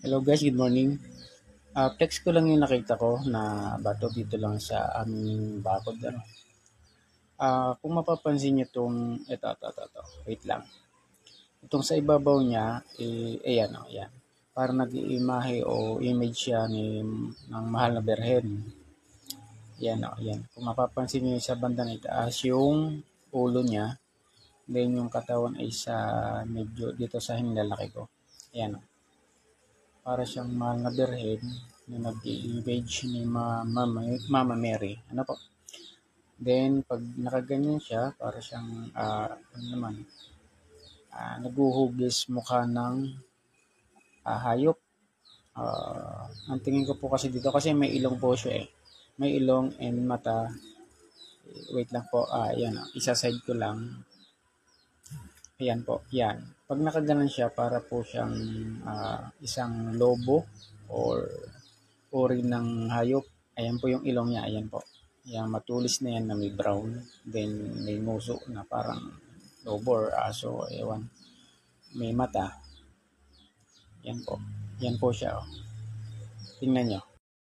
Hello guys, good morning. Text ko lang yung nakita ko na bato dito lang sa aming bakod. Kung mapapansin nyo itong, ito. Wait lang. Itong sa ibabaw niya, ayan o, ayan. Parang nag-iimahe o image siya ng mahal na berhen. Ayan o, ayan. Kung mapapansin nyo sa bandang itaas, yung ulo niya, then yung katawan ay sa medyo dito sa hinlalaki ko. Ayan o. Para siyang mahal na birhen na nag-i-image ni Mama Mary. Ano po? Then, pag nakaganyan siya, para siyang, ano naman, naguhugis mukha ng hayop. Ang tingin ko po kasi dito, kasi may ilong po siya eh. May ilong and mata. Wait lang po, yan, isa-side ko lang. Ayan po, yan. Pag nakaganan siya, para po siyang isang lobo or uri ng hayop. Ayan po yung ilong niya, ayan po. Yung matulis na yan na may brown. Then may nguso na parang lobo or aso, ewan. May mata. Yan po. Yan po siya. Oh. Tingnan nyo.